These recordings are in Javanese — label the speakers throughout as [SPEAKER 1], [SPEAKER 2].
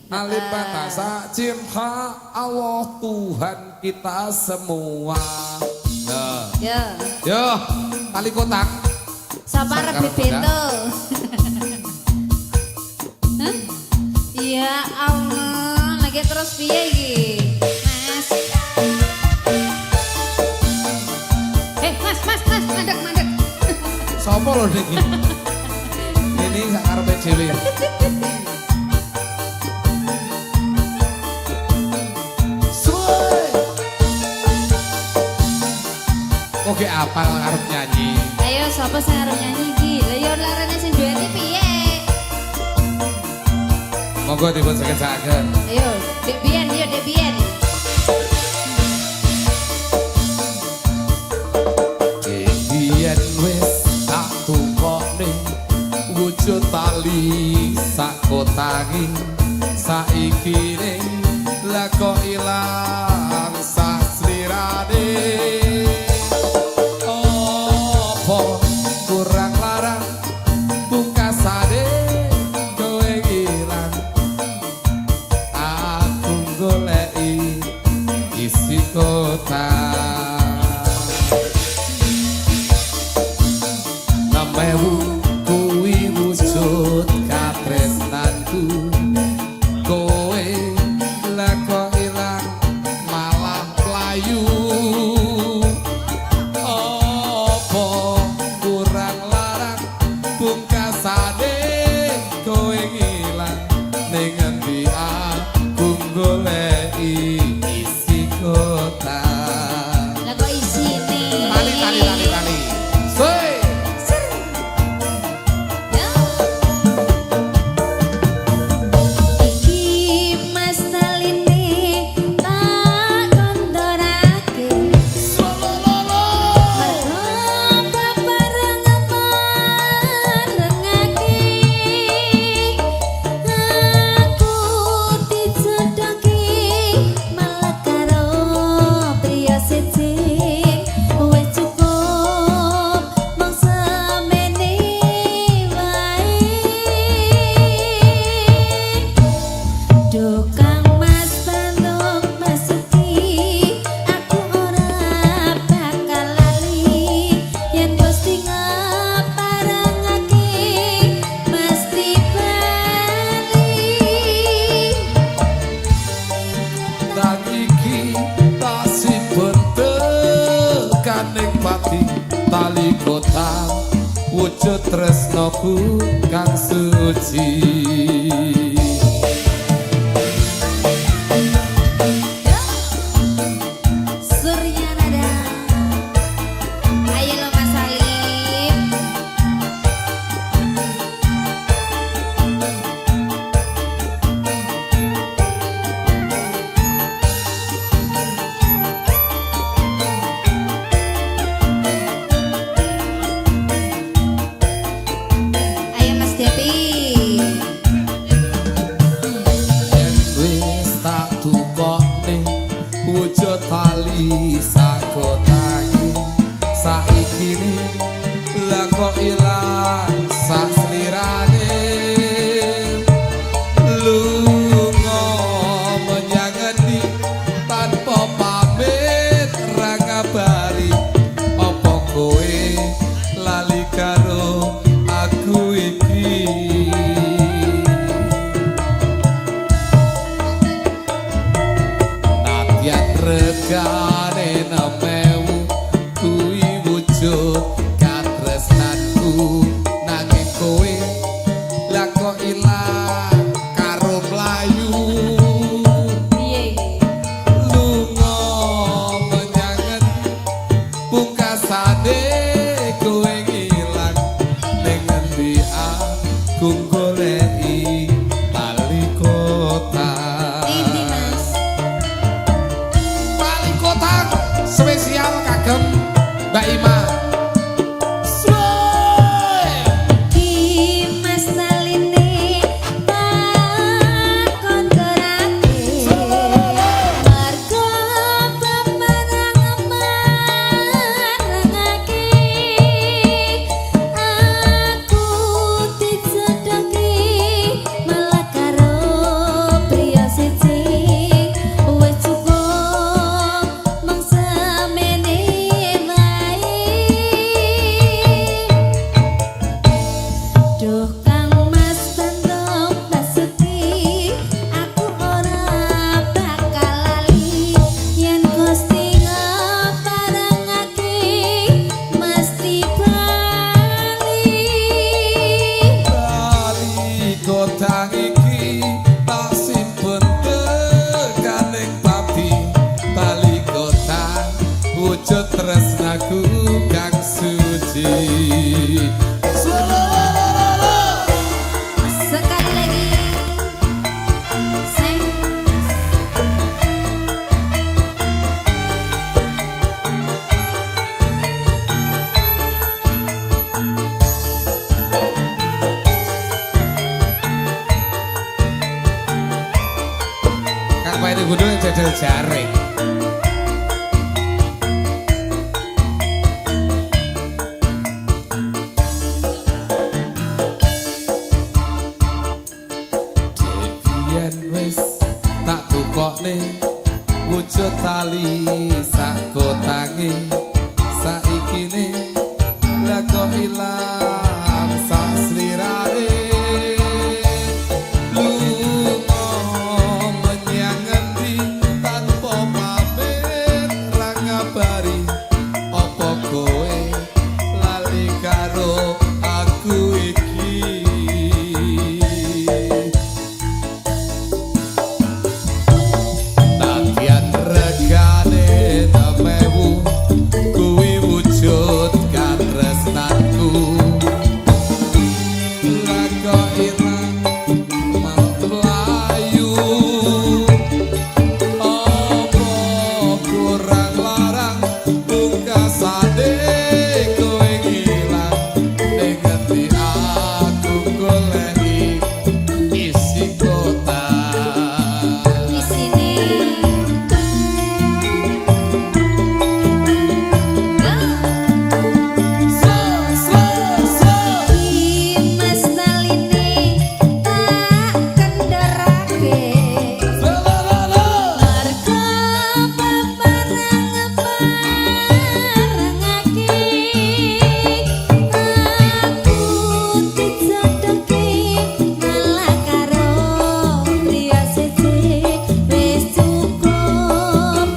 [SPEAKER 1] Alif Batasa cinta Allah Tuhan kita semua. Nah. Yo, kali kotak.
[SPEAKER 2] Sapar bebeto. Ya Allah, lagi terus piye iki? Mas. Mas, mandek.
[SPEAKER 1] Sopo lho iki? Ini sak karepe dhewe. Oke, apa arep nyanyi?
[SPEAKER 2] Ayo sapa sing arep nyanyi iki? Lah yo larane sing duweni piye?
[SPEAKER 1] Monggo dipun sakit-sakit.
[SPEAKER 2] Ayo, Dek Bian.
[SPEAKER 1] Biyen wis tak tukokne wujud tali sak kotangi saiki ning lah kok ilang sak slirane. Opo kurang larang pungkasane kowe ilang aku goleki isi kota. Namewu kuwi wujud katresnanku kowe lah kok ilang malah playu. Apa kurang larang pungkasane kowe ngilang ning endi aku goleki isi kota.
[SPEAKER 2] Lah kok isine?
[SPEAKER 1] Tali. Soe tali kota wujud tresnoku kang suci.
[SPEAKER 2] Surya nada. Ayo lo Mas Salim. Ayo Mas Depi.
[SPEAKER 1] Yen wis tak tukokne wujud tali sakotangi saiki lah kok ilang sak slirane. Lunga menyang endi tanpa pamit ra ngabari apa kowe lali karo aku iki. Nadyan regane nemewu kuwi wujud katresnanku nanging kowe lah kok ilang karo mlayu. Lunga menyang endi pungkasane kowe ngilang ning endi aku goleki tali kota.
[SPEAKER 2] Ini Mas.
[SPEAKER 1] Tali kota Apa itu kudu jadal jaring. Debian wis tak tukokne wujud tali sak kotange saikine lah kok ilang sak slirae lunga menyang ngendi tanpa pamit ra ngabari apa kowe lali karo aku iki Tatian regane temewu kuwi wujud katresnanku laga ilang mlayu apa kurang larang pungkasane kowe ngilang ning ngendi aku goleki isi kota
[SPEAKER 2] Di sini. Mas Naline tak kendharake. Marga peparang-parangake. Aku dijodohke malah karo priya siji wis cukup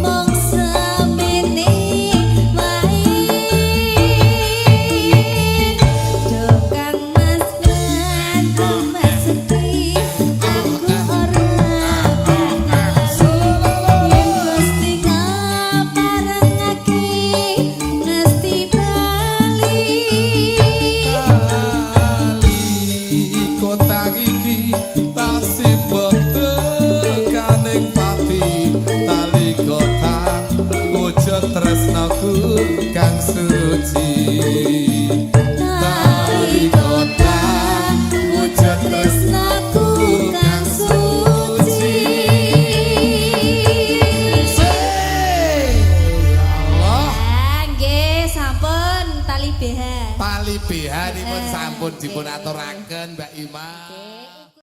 [SPEAKER 2] mung semene wae. Dokang Mas bantu Mas Sepi aku ora bakal yen Gusti ngaparengake mesti bali.
[SPEAKER 1] kota iki tasih tekaning pati tali kota wujud tresnaku kang suci tali kota wujud
[SPEAKER 2] Tresnaku kang suci.
[SPEAKER 1] Allah
[SPEAKER 2] Nggih, sampun tali BH.
[SPEAKER 1] tali BH nipun sampun dipun aturaken Mbak Ima.